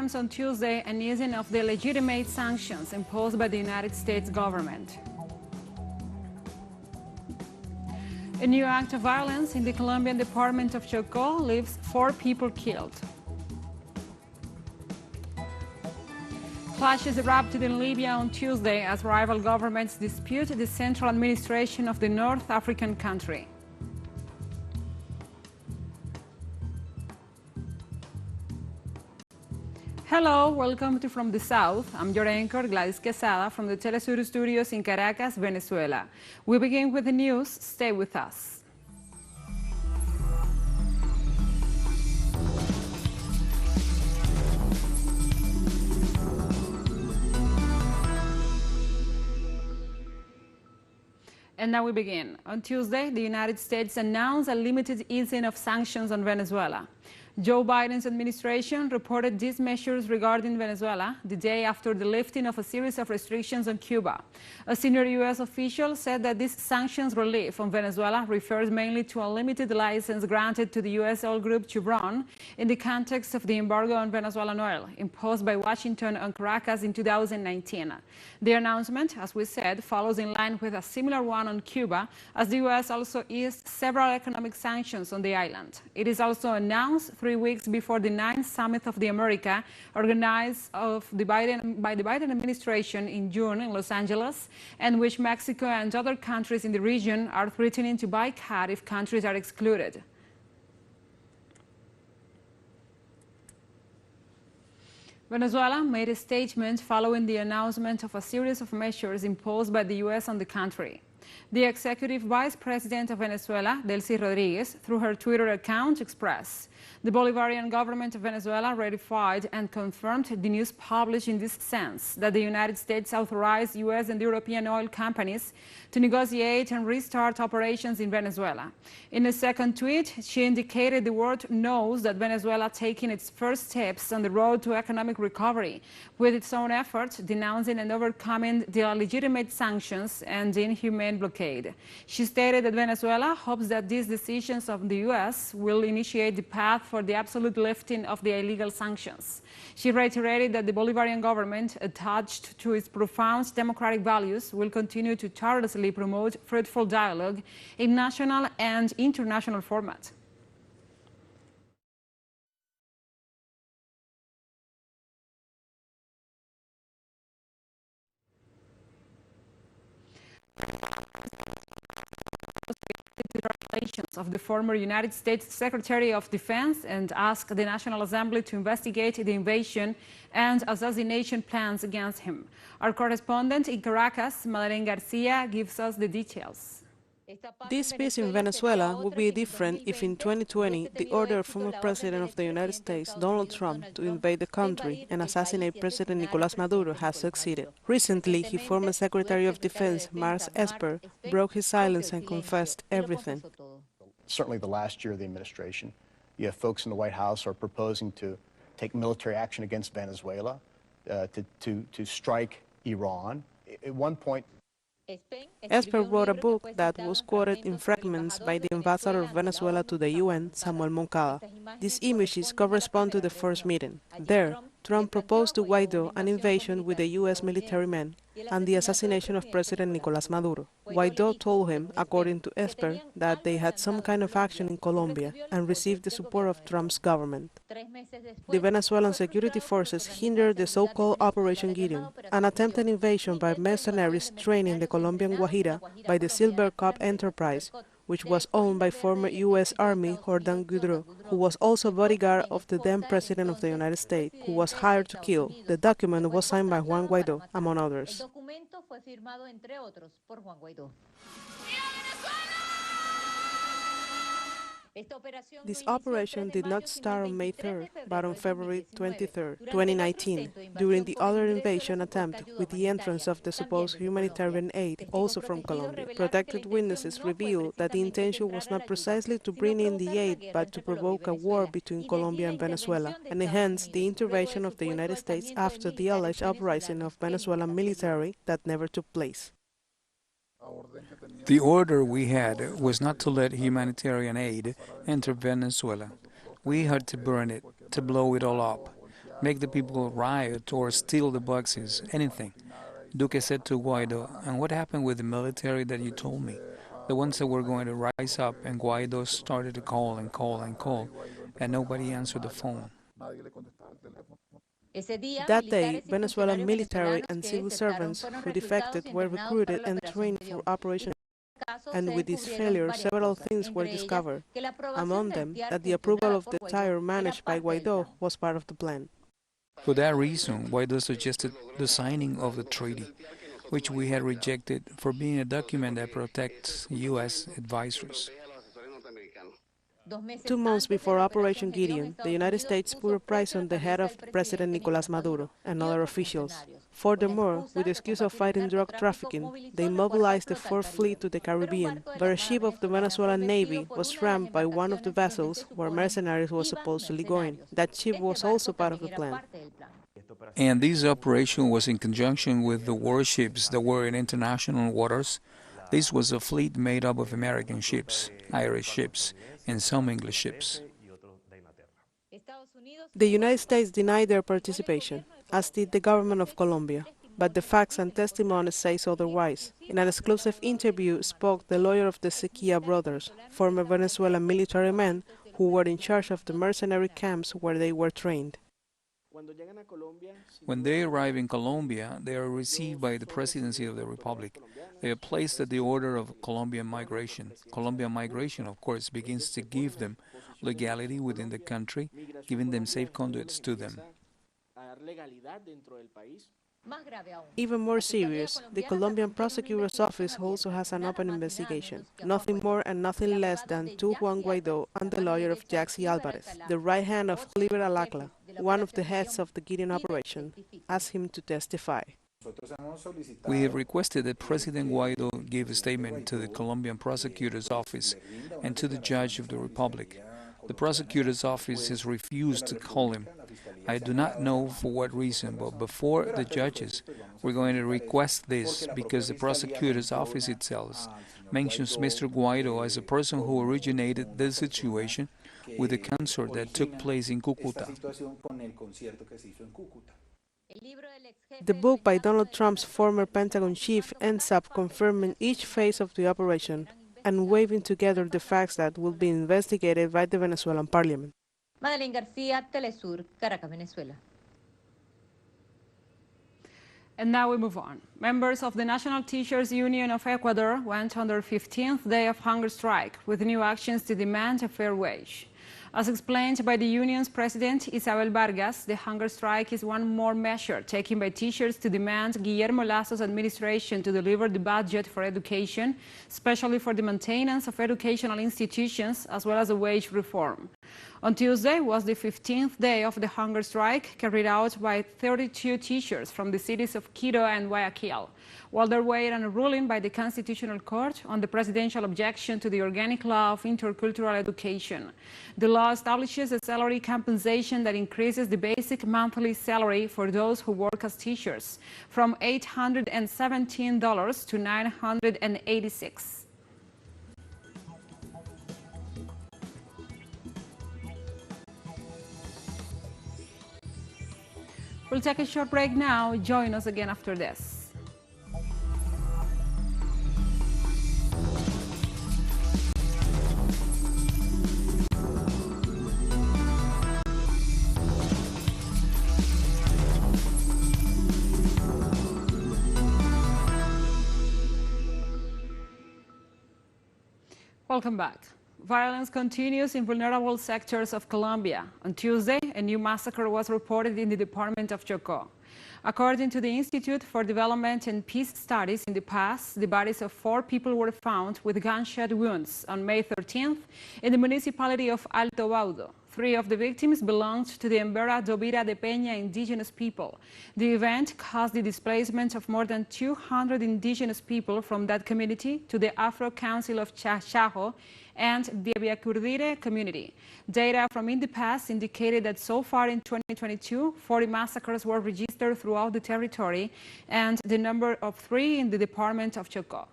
announced on Tuesday an easing of the legitimate sanctions imposed by the United States government. A new act of violence in the Colombian department of Chocó leaves 4 people killed. Clashes erupted in Libya on Tuesday as rival governments dispute the central administration of the North African country. Hello, welcome to From the South. I'm your anchor, Gladys Quesada, from the TeleSUR studios in Caracas, Venezuela. We begin with the news. Stay with us. And now we begin. On Tuesday, the United States announced a limited easing of sanctions on Venezuela. Joe Biden's administration reported these measures regarding Venezuela the day after the lifting of a series of restrictions on Cuba. A senior U.S. official said that this sanctions relief on Venezuela refers mainly to a limited license granted to the U.S. oil group Chevron in the context of the embargo on Venezuelan oil imposed by Washington on Caracas in 2019. The announcement, as we said, follows in line with a similar one on Cuba, as the U.S. also eased several economic sanctions on the island. It is also announced 3 weeks before the 9th Summit of the America, organized by the Biden administration in June in Los Angeles, and which Mexico and other countries in the region are threatening to boycott if countries are excluded. Venezuela made a statement following the announcement of a series of measures imposed by the U.S. on the country. The executive vice president of Venezuela, Delcy Rodriguez, through her Twitter account, expressed, "The Bolivarian government of Venezuela ratified and confirmed the news published in this sense that the United States authorized U.S. and European oil companies to negotiate and restart operations in Venezuela." In a second tweet, she indicated the world knows that Venezuela taking its first steps on the road to economic recovery with its own efforts, denouncing and overcoming the illegitimate sanctions and inhumane blockade. She stated that Venezuela hopes that these decisions of the U.S. will initiate the path for the absolute lifting of the illegal sanctions. She reiterated that the Bolivarian government, attached to its profound democratic values, will continue to tirelessly promote fruitful dialogue in national and international format. Of the former United States Secretary of Defense and asked the National Assembly to investigate the invasion and assassination plans against him. Our correspondent in Caracas, Madeleine Garcia, gives us the details. This peace in Venezuela would be different if in 2020 the order of former President of the United States, Donald Trump, to invade the country and assassinate President Nicolás Maduro has succeeded. Recently, his former Secretary of Defense, Mark Esper, broke his silence and confessed everything. Certainly the last year of the administration, you have folks in the White House who are proposing to take military action against Venezuela, to strike Iran. At one point, Esper wrote a book that was quoted in fragments by the ambassador of Venezuela to the UN, Samuel Moncada. These images correspond to the first meeting. There, Trump proposed to Guaidó an invasion with the U.S. military men and the assassination of President Nicolás Maduro. Guaidó told him, according to Esper, that they had some kind of action in Colombia and received the support of Trump's government. The Venezuelan security forces hindered the so-called Operation Gideon, an attempted invasion by mercenaries trained in the Colombian Guajira by the Silver Cup enterprise, which was owned by former U.S. Army Jordan Goudreau, who was also bodyguard of the then President of the United States, who was hired to kill. The document was signed by Juan Guaidó, among others. This operation did not start on May 3rd, but on February 23rd, 2019, during the other invasion attempt with the entrance of the supposed humanitarian aid, also from Colombia. Protected witnesses revealed that the intention was not precisely to bring in the aid, but to provoke a war between Colombia and Venezuela, and hence the intervention of the United States after the alleged uprising of Venezuelan military that never took place. The order we had was not to let humanitarian aid enter Venezuela. We had to burn it, to blow it all up. make the people riot or steal the boxes, anything. Duque said to Guaido, and what happened with the military that you told me? The ones that were going to rise up, and Guaido started to call and call and call, and nobody answered the phone. That day, Venezuelan military and civil servants who defected were recruited and trained for Operation, and with this failure, several things were discovered. Among them, that the approval of the TeleSUR managed by Guaido was part of the plan. For that reason, Guaido suggested the signing of the treaty, which we had rejected for being a document that protects U.S. advisors. 2 months before Operation Gideon, the United States put a price on the head of President Nicolás Maduro and other officials. Furthermore, with the excuse of fighting drug trafficking, they mobilized the Fourth Fleet to the Caribbean, but a ship of the Venezuelan Navy was rammed by one of the vessels where mercenaries were supposedly going. That ship was also part of the plan. And this operation was in conjunction with the warships that were in international waters. This was a fleet made up of American ships, Irish ships, and some English ships. The United States denied their participation, as did the government of Colombia, but the facts and testimonies say otherwise. In an exclusive interview spoke the lawyer of the Sequia brothers, former Venezuelan military men who were in charge of the mercenary camps where they were trained. When they arrive in Colombia, they are received by the Presidency of the Republic. They are placed at the order of Colombian migration. Colombian migration, of course, begins to give them legality within the country, giving them safe conduits to them. Even more serious, the Colombian prosecutor's office also has an open investigation. Nothing more and nothing less than to Juan Guaido and the lawyer of Jaxi Alvarez, the right hand of Cliver Alacla, one of the heads of the Gideon operation, asked him to testify. We have requested that President Guaido give a statement to the Colombian prosecutor's office and to the judge of the Republic. The prosecutor's office has refused to call him. I do not know for what reason, but before the judges, we're going to request this because the prosecutor's office itself mentions Mr. Guaido as a person who originated the situation with the concert that took place in Cúcuta. The book by Donald Trump's former Pentagon chief ends up confirming each phase of the operation and weaving together the facts that will be investigated by the Venezuelan parliament. Madeleine García, TeleSUR, Caracas, Venezuela. And now we move on. Members of the National Teachers Union of Ecuador went on their 15th day of hunger strike with new actions to demand a fair wage. As explained by the union's president, Isabel Vargas, the hunger strike is one more measure taken by teachers to demand Guillermo Lazo's administration to deliver the budget for education, especially for the maintenance of educational institutions, as well as a wage reform. On Tuesday was the 15th day of the hunger strike carried out by 32 teachers from the cities of Quito and Guayaquil, while they wait on a ruling by the Constitutional Court on the presidential objection to the organic law of intercultural education. The law establishes a salary compensation that increases the basic monthly salary for those who work as teachers from $817 to $986. We'll take a short break now. Join us again after this. Welcome back. Violence continues in vulnerable sectors of Colombia. On Tuesday, a new massacre was reported in the department of Chocó. According to the Institute for Development and Peace Studies, in the past, the bodies of 4 people were found with gunshot wounds on May 13th in the municipality of Alto Baudo. 3 of the victims belonged to the Embera Dovira de Peña indigenous people. The event caused the displacement of more than 200 indigenous people from that community to the Afro Council of Chachajo and the Abiacurdire community. Data from INDEPAS indicated that so far in 2022, 40 massacres were registered throughout the territory and the number of 3 in the department of Chocó.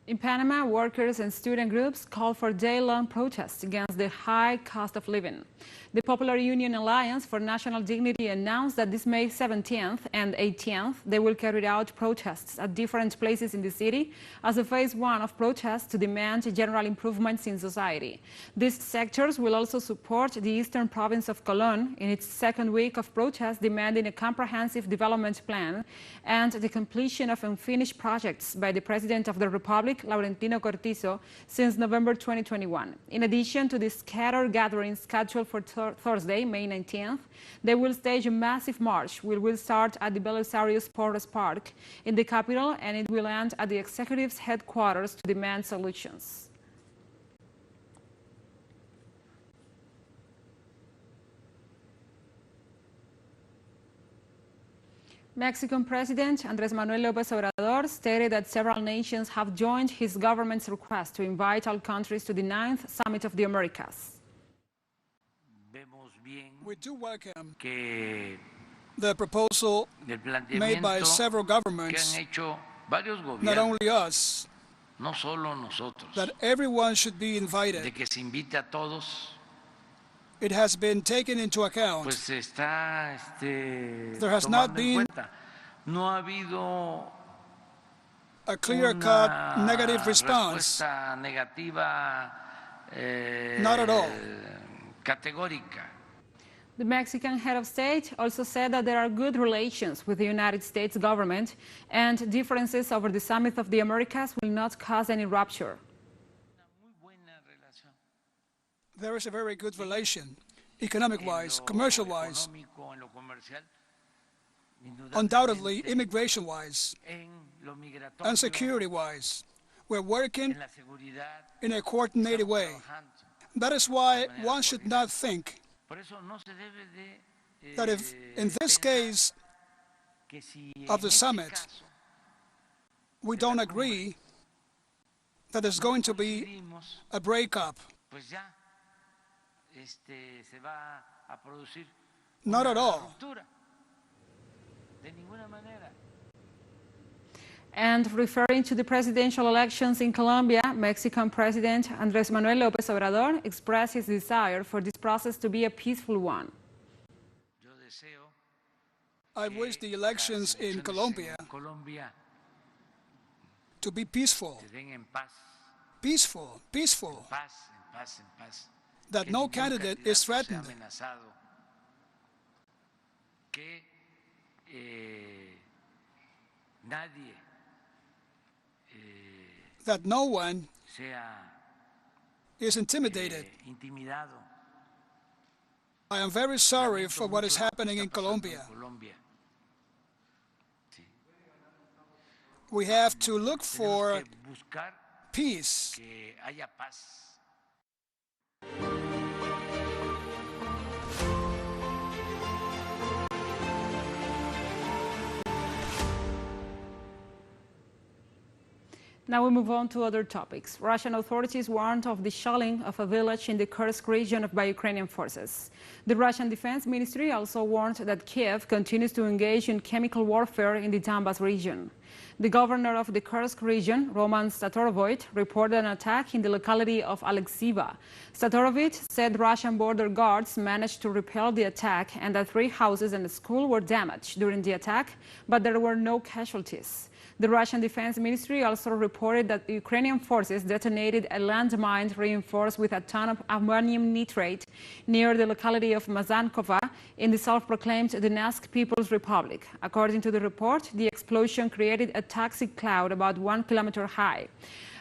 In Panama, workers and student groups called for day-long protests against the high cost of living. The Popular Union Alliance for National Dignity announced that this May 17th and 18th, they will carry out protests at different places in the city as a phase one of protests to demand general improvements in society. These sectors will also support the eastern province of Colón in its second week of protests, demanding a comprehensive development plan and the completion of unfinished projects by the President of the Republic, Laurentino Cortizo, since November 2021. In addition to the scattered gatherings scheduled for Thursday, May 19th, they will stage a massive march, which will start at the Belisario Sports Park in the capital, and it will end at the executive's headquarters to demand solutions. Mexican President Andrés Manuel López Obrador stated that several nations have joined his government's request to invite all countries to the 9th Summit of the Americas. We do welcome the proposal made by several governments, not only us, that everyone should be invited. It has been taken into account. There has not been a clear-cut negative response. Not at all. The Mexican head of state also said that there are good relations with the United States government and differences over the Summit of the Americas will not cause any rupture. There is a very good relation, economic-wise, commercial-wise, undoubtedly immigration-wise, and security-wise. We're working in a coordinated way. That is why one should not think that if, in this case of the summit, we don't agree, that there's going to be a breakup. Not at all. And referring to the presidential elections in Colombia, Mexican President Andrés Manuel López Obrador expressed his desire for this process to be a peaceful one. I wish the elections in Colombia to be peaceful. Peaceful. That no candidate is threatened. That no one is intimidated. I am very sorry for what is happening in Colombia. We have to look for peace. Now we move on to other topics. Russian authorities warned of the shelling of a village in the Kursk region by Ukrainian forces. The Russian Defense Ministry also warned that Kiev continues to engage in chemical warfare in the Donbas region. The governor of the Kursk region, Roman Statorovich, reported an attack in the locality of Alexiva. Statorovich said Russian border guards managed to repel the attack and that 3 houses and a school were damaged during the attack, but there were no casualties. The Russian Defense Ministry also reported that the Ukrainian forces detonated a landmine reinforced with a ton of ammonium nitrate near the locality of Mazankova in the self-proclaimed Donetsk People's Republic. According to the report, the explosion created a toxic cloud about 1 kilometer high.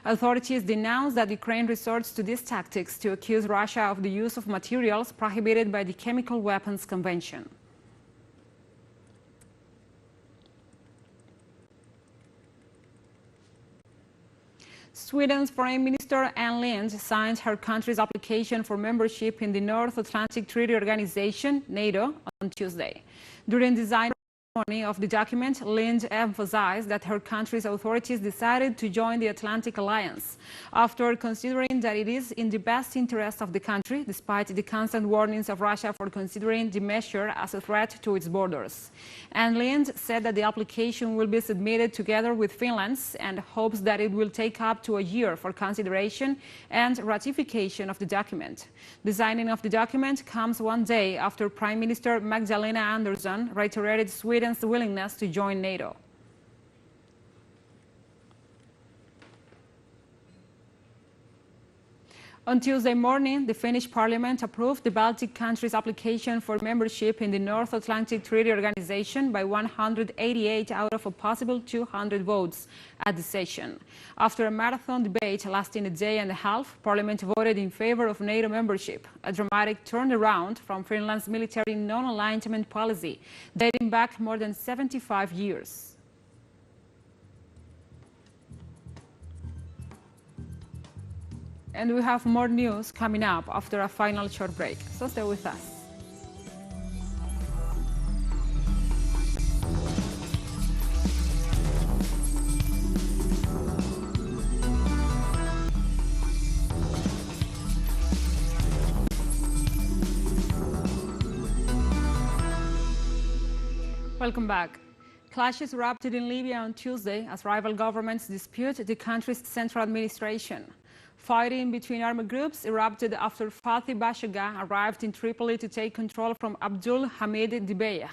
Authorities denounced that Ukraine resorts to these tactics to accuse Russia of the use of materials prohibited by the Chemical Weapons Convention. Sweden's Foreign Minister Ann Linde signed her country's application for membership in the North Atlantic Treaty Organization, NATO, on Tuesday. During the signing of the document, Lind emphasized that her country's authorities decided to join the Atlantic Alliance after considering that it is in the best interest of the country, despite the constant warnings of Russia for considering the measure as a threat to its borders. And Lind said that the application will be submitted together with Finland's and hopes that it will take up to a year for consideration and ratification of the document. The signing of the document comes one day after Prime Minister Magdalena Andersson reiterated Sweden's willingness to join NATO. On Tuesday morning, the Finnish parliament approved the Baltic countries' application for membership in the North Atlantic Treaty Organization by 188 out of a possible 200 votes at the session. After a marathon debate lasting a day and a half, Parliament voted in favor of NATO membership, a dramatic turnaround from Finland's military non-alignment policy dating back more than 75 years. And we have more news coming up after a final short break, so stay with us. Welcome back. Clashes erupted in Libya on Tuesday as rival governments dispute the country's central administration. Fighting between armed groups erupted after Fathi Bashagha arrived in Tripoli to take control from Abdul Hamid Dibeyeh.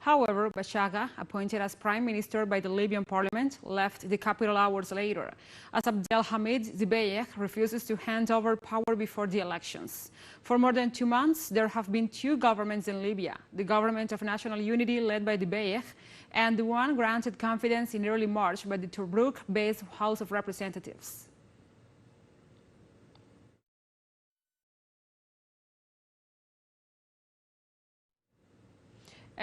However, Bashagha, appointed as prime minister by the Libyan parliament, left the capital hours later, as Abdel Hamid Dibeyeh refuses to hand over power before the elections. For more than 2 months, there have been two governments in Libya, the government of national unity led by Dibeyeh, and the one granted confidence in early March by the Tobruk-based House of Representatives.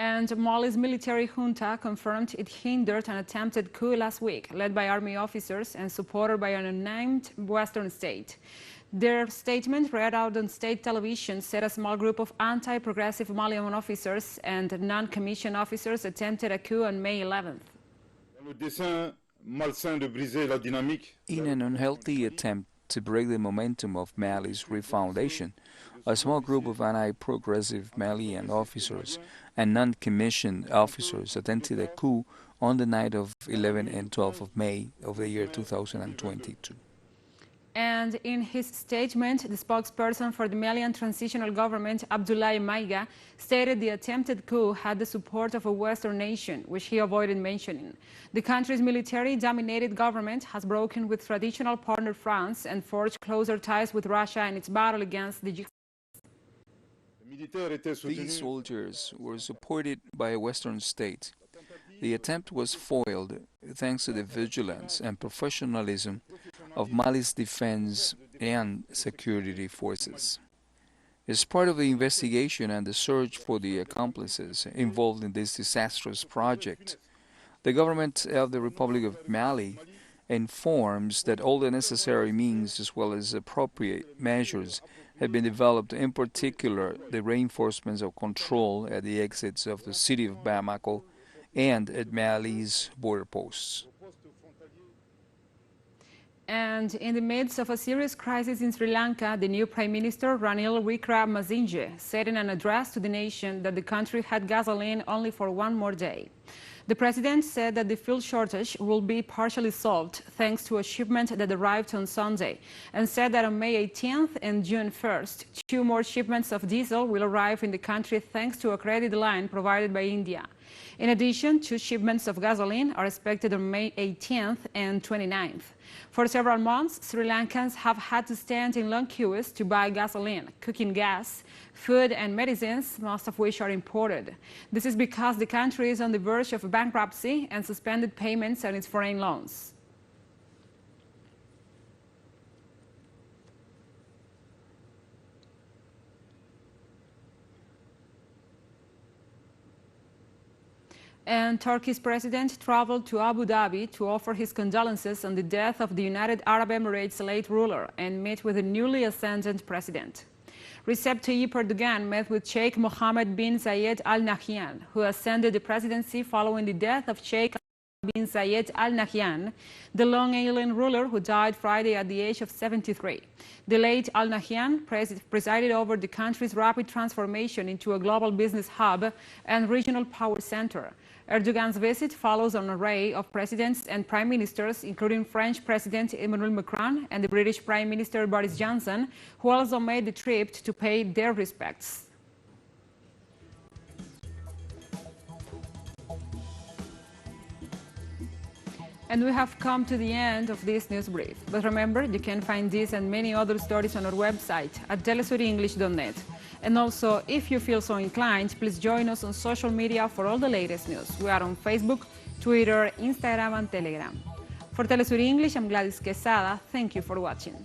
And Mali's military junta confirmed it hindered an attempted coup last week, led by army officers and supported by an unnamed western state. Their statement, read out on state television, said a small group of anti-progressive Malian officers and non-commissioned officers attempted a coup on May 11th. In an unhealthy attempt to break the momentum of Mali's refoundation, a small group of anti-progressive Malian officers and non-commissioned officers attempted a coup on the night of 11 and 12 of May of the year 2022. And in his statement, the spokesperson for the Malian transitional government, Abdoulaye Maiga, stated the attempted coup had the support of a Western nation, which he avoided mentioning. The country's military-dominated government has broken with traditional partner France and forged closer ties with Russia in its battle against the jihad. These soldiers were supported by a Western state. The attempt was foiled thanks to the vigilance and professionalism of Mali's defense and security forces. As part of the investigation and the search for the accomplices involved in this disastrous project, the government of the Republic of Mali informs that all the necessary means as well as appropriate measures have been developed, in particular the reinforcements of control at the exits of the city of Bamako and at Mali's border posts. And in the midst of a serious crisis in Sri Lanka, the new Prime Minister Ranil Wickremesinghe said in an address to the nation that the country had gasoline only for one more day. The president said that the fuel shortage will be partially solved thanks to a shipment that arrived on Sunday, and said that on May 18th and June 1st, 2 more shipments of diesel will arrive in the country thanks to a credit line provided by India. In addition, 2 shipments of gasoline are expected on May 18th and 29th. For several months, Sri Lankans have had to stand in long queues to buy gasoline, cooking gas, food and medicines, most of which are imported. This is because the country is on the verge of bankruptcy and suspended payments on its foreign loans. And Turkey's president traveled to Abu Dhabi to offer his condolences on the death of the United Arab Emirates' late ruler and meet with the newly ascended president. Recep Tayyip Erdogan met with Sheikh Mohammed bin Zayed Al Nahyan, who ascended the presidency following the death of Sheikh bin Zayed Al Nahyan, the Long Island ruler who died Friday at the age of 73. The late Al Nahyan presided over the country's rapid transformation into a global business hub and regional power center. Erdogan's visit follows an array of presidents and prime ministers, including French President Emmanuel Macron and the British Prime Minister Boris Johnson, who also made the trip to pay their respects. And we have come to the end of this news brief. But remember, you can find this and many other stories on our website at telesurenglish.net. And also, if you feel so inclined, please join us on social media for all the latest news. We are on Facebook, Twitter, Instagram, and Telegram. For TeleSUR English, I'm Gladys Quesada. Thank you for watching.